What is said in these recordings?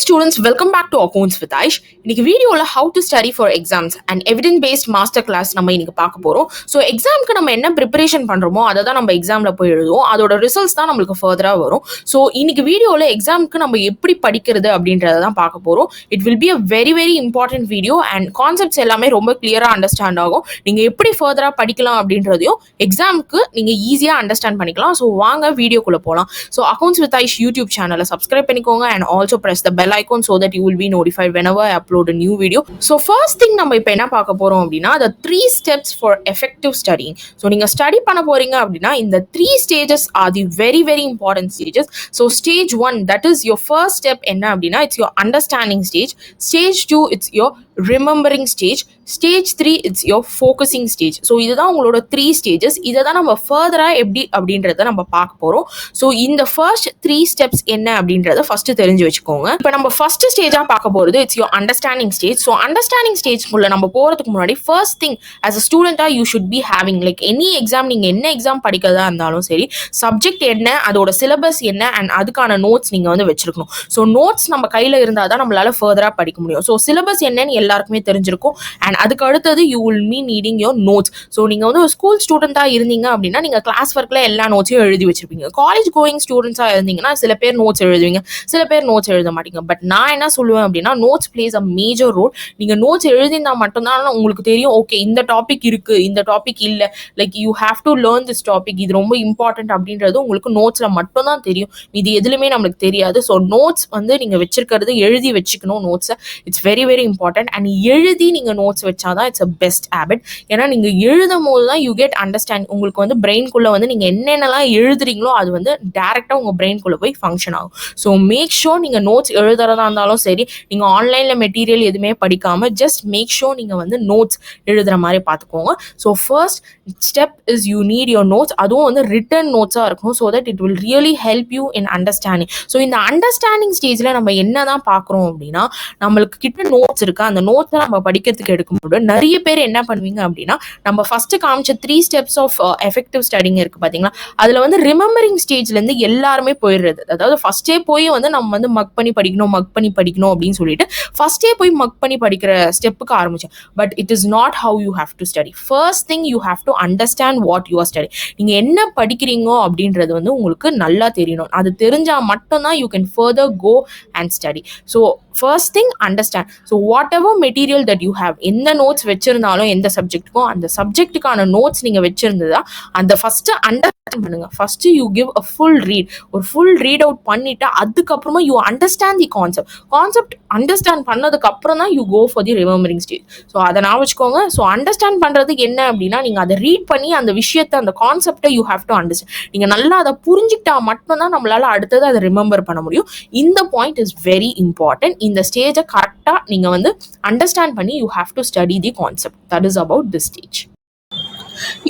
students, welcome back to Accounts with Aish. இன்னைக்கு வீடியோல how to study for exams and evidence based master class நம்ம இன்னைக்கு பார்க்க போறோம். ஸோ எக்ஸாம்க்கு நம்ம என்ன ப்ரிப்பரேஷன் பண்றோமோ அதை தான் நம்ம எக்ஸாம்ல போய் எழுதுவோம். அதோட ரிசல்ட்ஸ் தான் நம்மளுக்கு ஃபர்தரா வரும். ஸோ இன்னைக்கு வீடியோல எக்ஸாம்க்கு நம்ம எப்படி படிக்கிறது அப்படின்றத தான் பார்க்க போறோம். It will be a very very important video and concepts எல்லாமே ரொம்ப கிளியரா அண்டர்ஸ்டாண்ட் ஆகும். நீங்க எப்படி ஃபர்தரா படிக்கலாம் அப்படின்றதையும் எக்ஸாம்க்கு நீங்க ஈஸியா அண்டர்ஸ்டாண்ட் பண்ணிக்கலாம். ஸோ வாங்க வீடியோக்குள்ள போகலாம். So accounts with Aish YouTube சேனலை சப்ஸ்கிரைப் பண்ணிக்கோங்க and also press the bell icon so that you will be notified whenever I upload a new video. So first thing நம்ம இப்போ என்ன பார்க்க போறோம் அப்படின்னா the 3 steps for effective studying. So நீங்க study பண்ண போறீங்க அப்படின்னா இந்த 3 stages are the very very important stages. So stage 1, that is your first step என்ன அப்படின்னா it's your understanding stage. Stage 2, it's your remembering stage. Stage 3, it's your focusing stage. So இதுதான் உங்களோட 3 stages. இதை தான் நம்ம ஃபர்தராக எப்படி அப்படின்றத நம்ம பார்க்க போகிறோம். ஸோ இந்த ஃபர்ஸ்ட் 3 ஸ்டெப்ஸ் என்ன அப்படின்றத ஃபர்ஸ்ட் தெரிஞ்சு வச்சுக்கோங்க. இப்போ நம்ம ஃபர்ஸ்ட் ஸ்டேஜாக பார்க்க போகிறது it's your understanding stage. So understanding ஸ்டேஜ்குள்ளே நம்ம போகிறதுக்கு முன்னாடி ஃபர்ஸ்ட் திங் ஆஸ் அ ஸ்டூடெண்ட்டாக you should be having like any exam, நீங்கள் என்ன எக்ஸாம் படிக்கிறதா இருந்தாலும் சரி, சப்ஜெக்ட் என்ன, அதோட சிலபஸ் என்ன அண்ட் அதுக்கான நோட்ஸ் நீங்கள் வந்து வச்சிருக்கணும். ஸோ நோட்ஸ் நம்ம கையில் இருந்தால் தான் நம்மளால ஃபர்தராக படிக்க முடியும். ஸோ சிலபஸ் என்னன்னு எல்லாருக்குமே தெரிஞ்சிருக்கும் அண்ட் அதுக்கு அடுத்தது you will me needing your notes. So நீங்கள் வந்து ஒரு ஸ்கூல் ஸ்டூடெண்ட்டாக இருந்தீங்க அப்படின்னா நீங்கள் கிளாஸ் ஒர்க்கில் எல்லா நோட்ஸையும் எழுதி வச்சிருப்பீங்க. காலேஜ் கோயிங் ஸ்டூடெண்ட்ஸாக இருந்தீங்கன்னா சில பேர் நோட்ஸ் எழுதுவீங்க, சில பேர் நோட்ஸ் எழுத மாட்டீங்க. பட் நான் என்ன சொல்லுவேன் அப்படின்னா notes plays a major role. நீங்கள் நோட்ஸ் எழுதினா மட்டும்தான் உங்களுக்கு தெரியும் ஓகே இந்த டாபிக் இருக்கு, இந்த டாபிக் இல்லை, like you have to learn this topic, இது ரொம்ப இம்பார்ட்டன்ட் அப்படின்றது உங்களுக்கு நோட்ஸில் மட்டும்தான் தெரியும். இது எதுலையுமே நம்மளுக்கு தெரியாது. ஸோ நோட்ஸ் வந்து நீங்கள் வச்சிருக்கிறது எழுதி வச்சுக்கணும். நோட்ஸை it's very very important. And எழுதி நீங்கள் நோட்ஸ் வச்சாதான் இட்ஸ் அ பெஸ்ட் ஹேபிட். ஏன்னா நீங்கள் எழுதும் போது தான் யூ கெட் அண்டர்ஸ்டாண்ட். உங்களுக்கு வந்து பிரெயின்குள்ளே வந்து நீங்கள் என்னென்னலாம் எழுதுறீங்களோ அது வந்து டேரெக்டாக உங்கள் பிரெயின்குள்ளே போய் ஃபங்க்ஷன் ஆகும். ஸோ மேக் ஷோர் நீங்கள் நோட்ஸ் எழுதுறதா இருந்தாலும் சரி, நீங்கள் ஆன்லைனில் மெட்டீரியல் எதுவுமே படிக்காமல் ஜஸ்ட் மேக் ஷோர் நீங்கள் வந்து நோட்ஸ் எழுதுகிற மாதிரி பார்த்துக்கோங்க. So first step is you need your notes. அதுவும் வந்து ரிட்டன் நோட்ஸாக இருக்கும். So that it will really help you in understanding. So இந்த அண்டர்ஸ்டாண்டிங் ஸ்டேஜில் நம்ம என்ன தான் பார்க்குறோம் அப்படின்னா நம்மளுக்கு கிட்ட நோட்ஸ் இருக்கு. அந்த நோட்ஸை நம்ம படிக்கிறதுக்கு எடுக்கும்போது நிறைய பேர் என்ன பண்ணுவீங்க அப்படின்னா நம்ம ஃபர்ஸ்ட் காமிச்ச 3 ஸ்டெப்ஸ் ஆஃப் எஃபெக்டிவ் ஸ்டடிங் இருக்கு பார்த்தீங்களா, அதில் வந்து ரிமெம்பரிங் ஸ்டேஜ்லேருந்து எல்லாருமே போயிடுறது. அதாவது ஃபர்ஸ்டே போய் வந்து நம்ம வந்து மக் பண்ணி படிக்கணும் அப்படின்னு சொல்லிட்டு ஃபர்ஸ்டே போய் மக் பண்ணி படிக்கிற ஸ்டெப்புக்கு ஆரம்பிச்சேன். But it is not how you have to study. First thing you have to understand what you are study. நீங்கள் என்ன படிக்கிறீங்கோ அப்படின்றது வந்து உங்களுக்கு நல்லா தெரியணும். அது தெரிஞ்சால் மட்டும்தான் you can further go and study. So first thing understand. So whatever material that you have, எந்த நோட்ஸ் வச்சிருந்தாலும் எந்த சப்ஜெக்ட்டுக்கும் அந்த சப்ஜெக்ட்டுக்கான நோட்ஸ் நீங்கள் வச்சிருந்ததா அந்த ஃபர்ஸ்ட் அண்டர்ஸ்டாண்ட் பண்ணுங்க. First you give a full read. ஒரு ஃபுல் ரீட் அவுட் பண்ணிட்டு அதுக்கப்புறமா you understand the concept understand பண்ணதுக்கு அப்புறம் தான் you go for the remembering stage. So அதை நான் வச்சுக்கோங்க. ஸோ அண்டர்ஸ்டாண்ட் பண்ணுறது என்ன அப்படின்னா நீங்கள் அதை ரீட் பண்ணி அந்த விஷயத்தை அந்த கான்செப்டை யூ ஹேவ் டு அண்டர்ஸ்டாண்ட். நீங்கள் நல்லா அதை புரிஞ்சுக்கிட்டா மட்டும்தான் நம்மளால அடுத்தது அதை ரிமெம்பர் பண்ண முடியும். இந்த பாயிண்ட் இஸ் வெரி இம்பார்ட்டன்ட். இந்த ஸ்டேஜை கரெக்டாக நீங்கள் வந்து அண்டர்ஸ்டாண்ட் பண்ணி you have to study the concept. That is about this stage.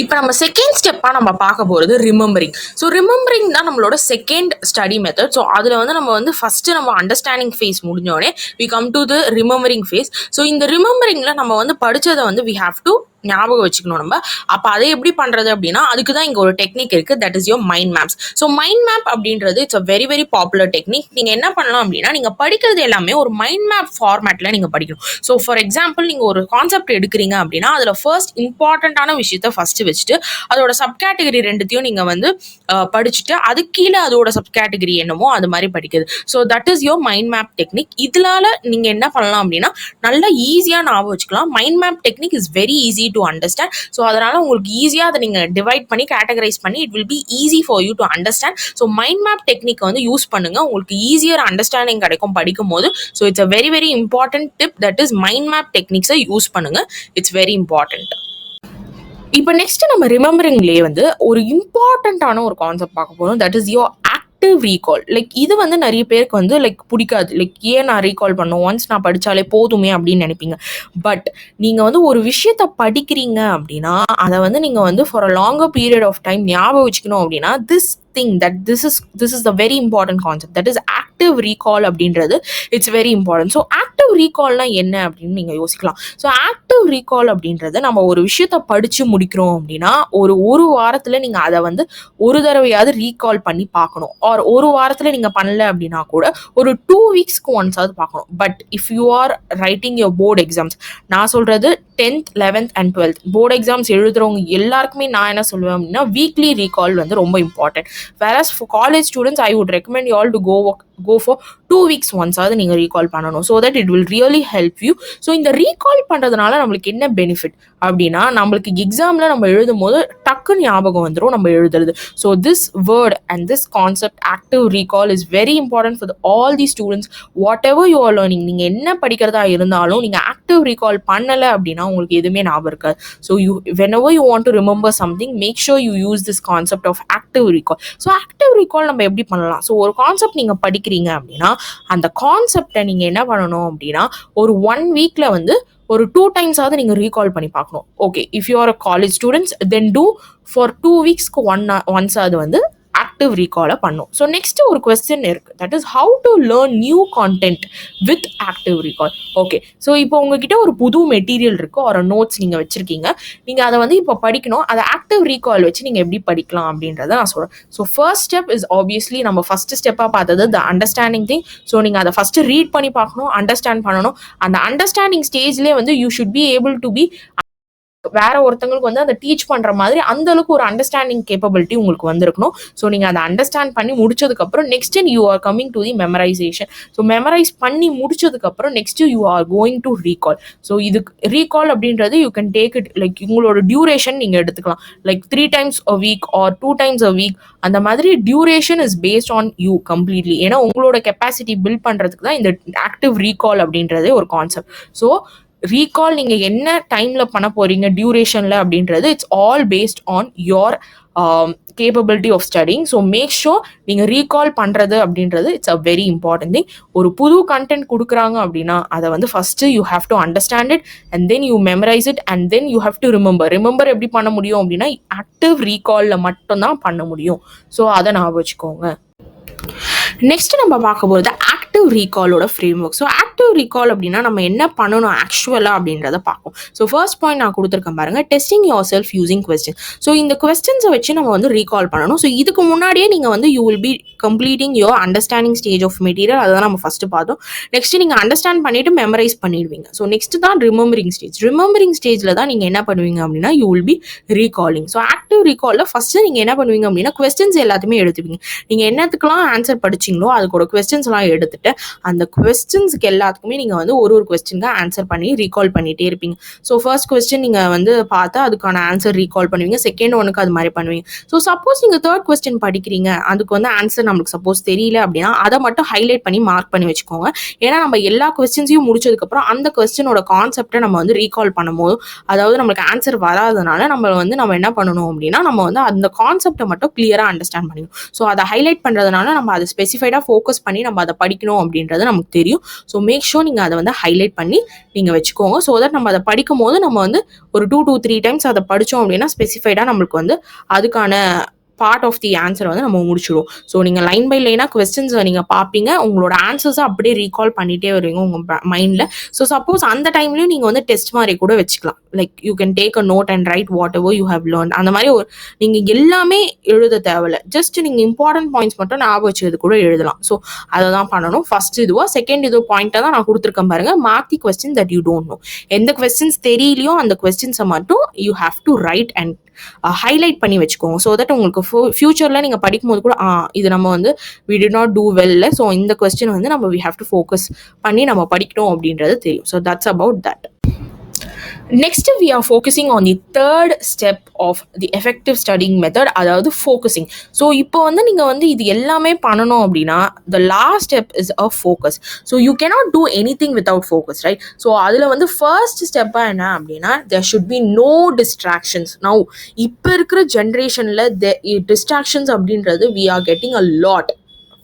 இப்போ நம்ம செகண்ட் ஸ்டெப்பாக நம்ம பார்க்க போகிறது ரிமெம்பரிங். ஸோ ரிமெம்பரிங் தான் நம்மளோட செகண்ட் ஸ்டடி மெத்தட். ஸோ அதில் வந்து நம்ம வந்து ஃபஸ்ட்டு நம்ம அண்டர்ஸ்டாண்டிங் ஃபேஸ் முடிஞ்சோடனே we come to the remembering phase. So இந்த ரிமெம்பரிங்கில் நம்ம வந்து படித்ததை வந்து வி ஹாவ் டு ஞாபகம் வச்சுக்கணும் நம்ம. அப்போ அதை எப்படி பண்ணுறது அப்படின்னா அதுக்கு தான் இங்கே ஒரு டெக்னிக் இருக்குது. That is your mind maps. So mind map அப்படின்றது it's a very very popular technique. நீங்கள் என்ன பண்ணலாம் அப்படின்னா நீங்கள் படிக்கிறது எல்லாமே ஒரு மைண்ட் மேப் ஃபார்மேட்டில் நீங்கள் படிக்கணும். ஸோ ஃபார் எக்ஸாம்பிள் நீங்கள் ஒரு கான்செப்ட் எடுக்கிறீங்க அப்படின்னா அதில் ஃபர்ஸ்ட் இம்பார்ட்டண்ட்டான விஷயத்த ஃபஸ்ட்டு வச்சுட்டு அதோட சப் கேட்டகரி ரெண்டுத்தையும் நீங்கள் வந்து படிச்சுட்டு அது கீழே அதோட சப் கேட்டகரி என்னமோ அது மாதிரி படிக்கிறது. So that is your mind map technique. இதனால நீங்கள் என்ன பண்ணலாம் அப்படின்னா நல்லா ஈஸியாக ஞாபகம் வச்சுக்கலாம். Mind map technique is very easy to understand. So அதனால உங்களுக்கு ஈஸியாக அதை நீங்கள் டிவைட் பண்ணி கேட்டகரைஸ் பண்ணி it will be easy for you to understand. So mind map technique வந்து யூஸ் பண்ணுங்க. உங்களுக்கு ஈஸியர் அண்டர்ஸ்டாண்டிங் கிடைக்கும் படிக்கும் போது. So it's a very very important tip. That is mind map டெக்னிக்ஸை use பண்ணுங்க. It's very important. இப்போ next நம்ம ரிமெம்பரிங்லேயே வந்து ஒரு இம்பார்ட்டண்ட்டான ஒரு கான்செப்ட் பார்க்க போகிறோம். That is your active recall. Like இது வந்து நிறைய பேருக்கு வந்து லைக் பிடிக்காது. லைக் ஏன் நான் ரீகால் பண்ணணும், ஒன்ஸ் நான் படித்தாலே போதுமே அப்படின்னு நினைப்பீங்க. பட் நீங்கள் வந்து ஒரு விஷயத்த படிக்கிறீங்க அப்படின்னா அதை வந்து நீங்கள் வந்து for a longer period of time ஞாபகம் வச்சுக்கணும் அப்படின்னா this is the very important concept. That is active active recall அப்படின்றது it's very important. So active ரீகால்னா என்ன அப்படின்னு நீங்கள் யோசிக்கலாம். ஸோ ஆக்டிவ் ரீகால் அப்படின்றது நம்ம ஒரு விஷயத்த படித்து முடிக்கிறோம் அப்படின்னா ஒரு வாரத்தில் நீங்கள் அதை வந்து ஒரு தடவையாவது ரீகால் பண்ணி பார்க்கணும். ஆர் ஒரு வாரத்தில் நீங்கள் பண்ணல அப்படின்னா கூட ஒரு 2 வீக்ஸ்க்கு ஒன்ஸாவது பார்க்கணும். But if you R writing your board exams, நான் சொல்கிறது 10th 11th and 12th board exams எழுதுறவங்க எல்லாருக்குமே நான் என்ன சொல்லுவேன் அப்படின்னா வீக்லி ரீகால் வந்து ரொம்ப important. Whereas for college students I would recommend you all to go for 2 weeks ஒன்ஸாவது நீங்கள் ரீகால் பண்ணணும். So that it will really help you. So இந்த ரீகால் பண்ணுறதுனால நம்மளுக்கு என்ன பெனிஃபிட் அப்படின்னா நம்மளுக்கு எக்ஸாமில் நம்ம எழுதும் போது டக்குன்னு ஞாபகம் வந்துடும் நம்ம எழுதுறது. So this word and this concept active recall is very important for all the students what ever you are learning. நீங்கள் என்ன படிக்கிறதா இருந்தாலும் நீங்கள் ஆக்டிவ் ரீகால் பண்ணலை அப்படின்னா உங்களுக்கு எதுவுமே ஞாபகம் இருக்காது. So whenever you want to remember something, make sure you use this concept of active recall. So active recall நம்ம எப்படி பண்ணலாம்? ஸோ ஒரு கான்செப்ட் நீங்கள் படிக்கிறீங்க அப்படின்னா அந்த கான்செப்டை நீங்கள் என்ன பண்ணணும் அப்படின்னா ஒரு 1 வீக்ல வந்து ஒரு 2 டைம்ஸாவது நீங்கள் ரீகால் பண்ணி பார்க்கணும். Okay, if you are a college students then do for 2 வீக்ஸ்க்கு ஒன்ஸாவது வந்து ஆக்டிவ் ரீகாலை பண்ணும். ஸோ நெக்ஸ்ட் ஒரு கொஸ்டின் இருக்குது, that is how to learn new content with active recall. Okay, so இப்போ உங்ககிட்ட ஒரு புது மெட்டீரியல் இருக்குது, ஒரு நோட்ஸ் நீங்கள் வச்சுருக்கீங்க, நீங்கள் அதை வந்து இப்போ படிக்கணும். அதை ஆக்டிவ் ரீகால் வச்சு நீங்கள் எப்படி படிக்கலாம் அப்படின்றத நான் சொல்கிறேன். So first step is obviously நம்ம ஃபஸ்ட்டு ஸ்டெப்பாக பார்த்தது த அண்டர்ஸ்டாண்டிங் திங். ஸோ நீங்கள் அதை ஃபஸ்ட்டு ரீட் பண்ணி பார்க்கணும், அண்டர்ஸ்டாண்ட் பண்ணணும். அந்த அண்டர்ஸ்டாண்டிங் ஸ்டேஜ்லேயே வந்து you should be able to be வேற ஒருத்தங்களுக்கு வந்து அதை டீச் பண்ற மாதிரி அந்த அளவுக்கு ஒரு அண்டர்ஸ்டாண்டிங் கேப்பபிலிட்டி உங்களுக்கு வந்திருக்கணும். ஸோ நீங்க அதை அண்டர்ஸ்டாண்ட் பண்ணி முடிச்சதுக்கு அப்புறம் next you are coming to the memorisation. So memorise பண்ணி முடிச்சதுக்கு அப்புறம் next you are going to recall. So இது ரீகால் அப்படின்றது you can take it like உங்களோட டியூரேஷன் நீங்க எடுத்துக்கலாம், like 3 times a week or 2 times a week. அந்த மாதிரி duration is based on you completely. ஏன்னா உங்களோட கெப்பாசிட்டி பில்ட் பண்றதுக்கு தான் இந்த ஆக்டிவ் ரீகால் அப்படின்றதே ஒரு கான்செப்ட். ஸோ ரீகால் நீங்கள் என்ன டைமில் பண்ண போகிறீங்க டியூரேஷனில் அப்படின்றது it's all based on your capability of studying. So make sure நீங்கள் ரீகால் பண்ணுறது அப்படின்றது it's a very important thing. ஒரு புது கண்டென்ட் கொடுக்குறாங்க அப்படின்னா அதை வந்து first you have to understand it and then you memorise it and then you have to remember எப்படி பண்ண முடியும் அப்படின்னா ஆக்டிவ் ரீகாலில் மட்டும்தான் பண்ண முடியும். ஸோ அதை ஞாபகம் வச்சுக்கோங்க. நெக்ஸ்ட் நம்ம பார்க்க போகிறது ஆக்டிவ் ரீகாலோட framework. So active recall அப்படின்னா நம்ம என்ன பண்ணணும் ஆக்சுவலாக அப்படின்றத பார்ப்போம். ஸோ ஃபர்ஸ்ட் பாயிண்ட் நான் கொடுத்துருக்கேன் பாருங்க, testing your self using question. So இந்த கொஸ்டின்ஸை வச்சு நம்ம வந்து ரீகால் பண்ணணும். ஸோ இதுக்கு முன்னாடியே நீங்கள் வந்து you will be completing your understanding stage of material. அதை தான் நம்ம ஃபஸ்ட்டு பார்த்தோம். நெக்ஸ்ட் நீங்கள் அண்டர்ஸ்டாண்ட் பண்ணிட்டு மெமரைஸ் பண்ணிடுவீங்க. ஸோ நெக்ஸ்ட் தான் ரிமெம்பரிங் ஸ்டேஜ். ரிமெம்பரிங் ஸ்டேஜில் தான் நீங்கள் என்ன பண்ணுவீங்க அப்படின்னா you will be recalling. So active ரீகாலில் ஃபஸ்ட்டு நீங்கள் என்ன பண்ணுவீங்க அப்படின்னா கொஸ்டின்ஸ் எல்லாத்தையுமே எடுத்துப்பீங்க. நீங்கள் என்னத்துக்கெல்லாம் ஆன்சர் படிச்சிங்களோ அதுக்கூட கொஸ்டின்ஸ் எல்லாம் எடுத்துட்டு அந்த கொஸ்டின்ஸ்க்கு எல்லாத்துக்குமே நீங்கள் வந்து ஒரு கொஸ்டினுக்கு ஆன்சர் பண்ணி ரீகால் பண்ணிட்டே இருப்பீங்க. ஸோ ஃபர்ஸ்ட் கொஸ்டின் நீங்கள் வந்து பார்த்தா அதுக்கான ஆன்சர் ரீகால் பண்ணுவீங்க, செகண்ட் ஒனுக்கு அது மாதிரி பண்ணுவீங்க. ஸோ சப்போஸ் நீங்கள் தேர்ட் கொஸ்டின் படிக்கிறீங்க, அதுக்கு வந்து ஆன்சர் நம்மளுக்கு சப்போஸ் தெரியல அப்படின்னா அதை மட்டும் ஹைலைட் பண்ணி மார்க் பண்ணி வச்சுக்கோங்க. ஏன்னா நம்ம எல்லா கொஸ்டின்ஸையும் முடிச்சதுக்கப்புறம் அந்த கொஸ்டினோட கான்செப்டை நம்ம வந்து ரீகால் பண்ணும்போது, அதாவது நம்மளுக்கு ஆன்சர் வராதனால நம்ம என்ன பண்ணணும் அப்படின்னா நம்ம வந்து அந்த கான்செப்டை மட்டும் கிளியராக அண்டர்ஸ்டாண்ட் பண்ணிக்கணும். ஸோ அதை ஹைலைட் பண்ணுறதுனால நம்ம அதை ஸ்பெசிஃபைடாக ஃபோக்கஸ் பண்ணி நம்ம அதை படிக்கணும் அப்படின்றது நமக்கு தெரியும். ஸோ மேக் ஷோர் நீங்கள் அதை வந்து ஹைலைட் பண்ணி நீங்கள் வச்சுக்கோங்க. ஸோ தட் நம்ம அதை படிக்கும் போது நம்ம வந்து ஒரு 2 to 3 times அதை படித்தோம் அப்படின்னா ஸ்பெசிஃபைடாக நம்மளுக்கு வந்து அதுக்கான பார்ட் ஆஃப் தி ஆன்சர் வந்து நம்ம முடிச்சிடுவோம். ஸோ நீங்கள் லைன் பை லைனாக கொஸ்டின்ஸை நீங்கள் பார்ப்பீங்க, உங்களோட ஆன்சர்ஸை அப்படியே ரீகால் பண்ணிகிட்டே வருவீங்க உங்கள் மைண்டில். ஸோ சப்போஸ் அந்த டைம்லையும் நீங்கள் வந்து டெஸ்ட் மாதிரி கூட வச்சுக்கலாம், like you can take a note and write whatever you have learn. அந்த மாதிரி நீங்கள் எல்லாமே எழுத தேவையில்ல, ஜஸ்ட் நீங்கள் இம்பார்ட்டன்ட் பாயிண்ட்ஸ் மட்டும் ஞாபகம் வச்சது கூட எழுதலாம். ஸோ அதை தான் பண்ணணும். ஃபர்ஸ்ட் இதுவா செகண்ட் இது பாயிண்ட்டை தான் நான் கொடுத்துருக்கேன் பாருங்க, mark the question that you don't know. எந்த கொஸ்டின்ஸ் தெரியலையோ அந்த கொஸ்டின்ஸை மட்டும் you have to right and highlight பண்ணி வச்சுக்கோங்க. ஸோ தட் உங்களுக்கு ஃபியூச்சரில் நீங்கள் படிக்கும்போது கூட இது நம்ம வந்து we did not do well. So இந்த கொஸ்டின் வந்து நம்ம we have to focus பண்ணி நம்ம படிக்கணும் அப்படின்றது தெரியும். So that's about that. Next we are focusing on the third step of the effective studying method, அதாவது focusing. ஸோ இப்போ வந்து நீங்கள் வந்து இது எல்லாமே பண்ணணும் அப்படின்னா the last step is a focus. So you cannot do anything without focus, right? So அதில் வந்து first step என்ன அப்படின்னா there should be no distractions. Now இப்போ இருக்கிற ஜென்ரேஷனில் distractions அப்படின்றது we are getting a lot.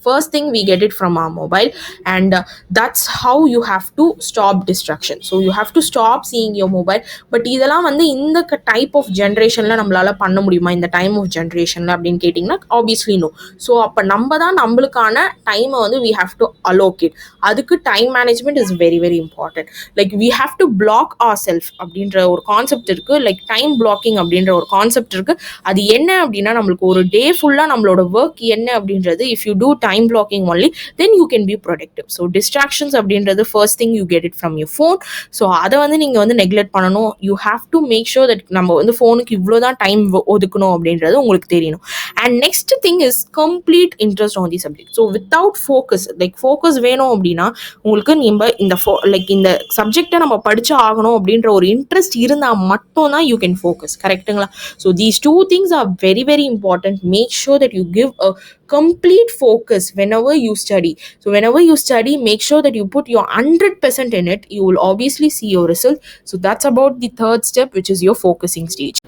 first thing we get it from our mobile, and that's how you have to stop distraction. So you have to stop seeing your mobile. But இதெல்லாம் வந்து இந்த type of ஜென்ரேஷன்ல நம்மளால பண்ண முடியுமா இந்த time of ஜென்ரேஷன்ல அப்படின்னு கேட்டிங்கன்னா ஆப்வியஸ்லி நோ. ஸோ அப்போ நம்ம தான் நம்மளுக்கான டைமை வந்து we have to allocate. அதுக்கு time management is very very important. Like we have to block ourselves அப்படின்ற ஒரு கான்செப்ட் இருக்கு. லைக் டைம் பிளாக்கிங் அப்படின்ற ஒரு கான்செப்ட் இருக்கு. அது என்ன அப்படின்னா நம்மளுக்கு ஒரு டே ஃபுல்லா நம்மளோட ஒர்க் என்ன அப்படின்றது if you do time blocking only then you can be productive. So distractions அப்படின்றது first thing you get it from your phone. So அதை வந்து நீங்கள் வந்து நெக்லெக்ட் பண்ணணும். You have to make sure that நம்ம வந்து ஃபோனுக்கு இவ்வளோதான் டைம் ஒதுக்கணும் அப்படின்றது உங்களுக்கு தெரியணும். And next thing is complete interest on the subject. So without focus, like focus வேணும் அப்படின்னா உங்களுக்கு நம்ம இந்த லைக் இந்த சப்ஜெக்டை நம்ம படிச்சு ஆகணும் அப்படின்ற ஒரு இன்ட்ரெஸ்ட் இருந்தால் மட்டும் தான் யூ கேன் ஃபோக்கஸ். கரெக்டுங்களா? So these two things are very very important. Make sure that you give a complete focus whenever you study. So whenever you study, make sure that you put your 100% in it. You will obviously see your result. So that's about the third step, which is your focusing stage.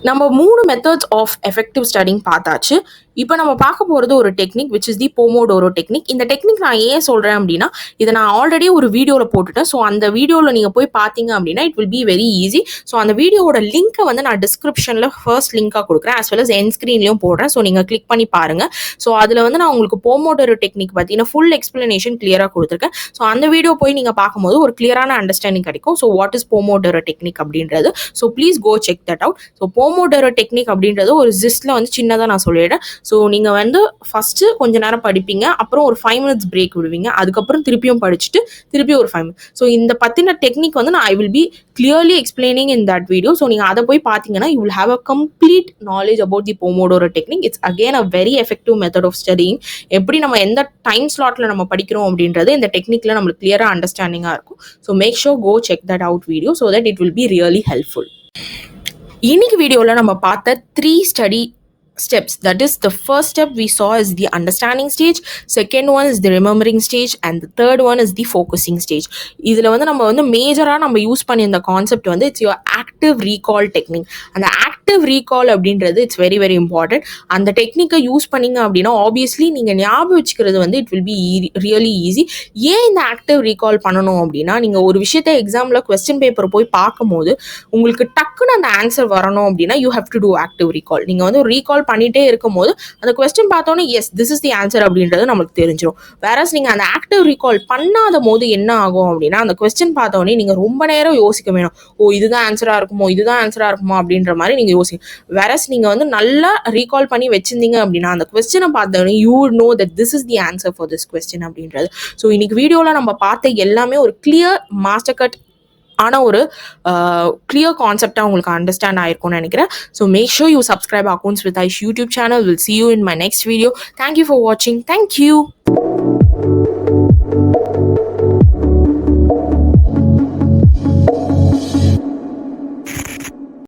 நம்ம 3 methods of effective studying பார்த்தாச்சு. இப்போ நம்ம பார்க்க போகிறது ஒரு technique which is the pomodoro technique. இந்த technique நான் ஏன் சொல்கிறேன் அப்படின்னா இதை நான் ஆல்ரெடி ஒரு வீடியோவில் போட்டுட்டேன். ஸோ அந்த வீடியோவில் நீங்கள் போய் பார்த்தீங்க அப்படின்னா it will be very easy. So அந்த வீடியோவோட லிங்க்கை வந்து நான் டிஸ்கிரிப்ஷனில் ஃபர்ஸ்ட் லிங்காக கொடுக்குறேன், as well as என் ஸ்க்ரீன்லையும் போடுறேன். ஸோ நீங்கள் கிளிக் பண்ணி பாருங்கள். ஸோ அதில் வந்து நான் உங்களுக்கு போமோடோரோ டெக்னிக் பார்த்தீங்கன்னா ஃபுல் எக்ஸ்பிளனேஷன் கிளியராக கொடுத்துருக்கேன். ஸோ அந்த வீடியோ போய் நீங்கள் பார்க்கும்போது ஒரு கிளியரான அண்டர்ஸ்டாண்டிங் கிடைக்கும். So what is pomodoro technique அப்படின்றது. So please go check that out. So pomodoro technique அப்படின்றது ஒரு ஜிஸ்டில் வந்து சின்னதாக நான் சொல்லிடுறேன். ஸோ நீங்கள் வந்து ஃபஸ்ட்டு கொஞ்ச நேரம் படிப்பீங்க, அப்புறம் ஒரு 5 minutes பிரேக் விடுவீங்க, அதுக்கப்புறம் திருப்பியும் படிச்சுட்டு திருப்பி ஒரு 5 minutes. ஸோ இந்த பற்றின டெக்னிக் வந்து நான் I will be clearly explaining in that video. So நீங்கள் அதை போய் பார்த்தீங்கன்னா you will have a complete knowledge about the pomodoro technique. It's again a very effective method of studying. எப்படி நம்ம எந்த டைம் ஸ்லாட்டில் நம்ம படிக்கிறோம் அப்படின்றது இந்த டெக்னிக்கில் நம்மளுக்கு கிளியராக அண்டர்ஸ்டாண்டிங்காக இருக்கும். So make sure go check that out video so that it will be really helpful. இன்னைக்கு வீடியோவில் நம்ம பார்த்த 3 study steps. That is, the first step we saw is the understanding stage, second one is the remembering stage, and the third one is the focusing stage. இதில் வந்து நம்ம வந்து மேஜராக நம்ம யூஸ் பண்ணி இந்த கான்செப்ட் வந்து it's your active recall technique. அந்த ஆக்டிவ் ரீகால் அப்படின்றது இட்ஸ் வெரி வெரி இம்பார்ட்டன்ட். அந்த டெக்னிக்கை யூஸ் பண்ணிங்க அப்படின்னா ஆப்வியஸ்லி நீங்கள் ஞாபகம் வச்சுக்கிறது வந்து it will be really easy. ஏன் இந்த ஆக்டிவ் ரீகால் பண்ணணும் அப்படின்னா நீங்கள் ஒரு விஷயத்தை எக்ஸாமில் கொஸ்டின் பேப்பர் போய் பார்க்கும்போது உங்களுக்கு டக்குன்னு அந்த ஆன்சர் வரணும் அப்படின்னா you have to do active recall. நீங்கள் வந்து ரீகால் பண்ணிட்டே இருக்கும் போது அந்த கொஸ்டின் பார்த்தோன்னே yes this is the answer அப்படின்றது நமக்கு தெரிஞ்சிடும். வேறஸ் நீங்கள் அந்த ஆக்டிவ் ரீகால் பண்ணாத போது என்ன ஆகும் அப்படின்னா அந்த கொஸ்டின் பார்த்தோன்னே நீங்கள் ரொம்ப நேரம் யோசிக்க வேணும். ஓ இதுதான் ஆன்சராக இருக்குமோ இதுதான் ஆன்சராக இருக்குமோ அப்படின்ற மாதிரி நீங்கள் யோசிங்க. வேறஸ் நீங்கள் வந்து நல்லா ரீகால் பண்ணி வச்சிருந்தீங்க அப்படின்னா அந்த கொஸ்டினை பார்த்தோன்னே you would know that this is the answer for this question அப்படின்றது. ஸோ இன்னைக்கு வீடியோவில் நம்ம பார்த்த எல்லாமே ஒரு கிளியர் மாஸ்டர் கட் ஆன ஒரு கிளியர் கான்செப்டாக உங்களுக்கு அண்டர்ஸ்டாண்ட் ஆயிருக்கும்னு நினைக்கிறேன். So make sure you subscribe accounts with Aish YouTube channel. Will see you in my next video. Thank you for watching. Thank you.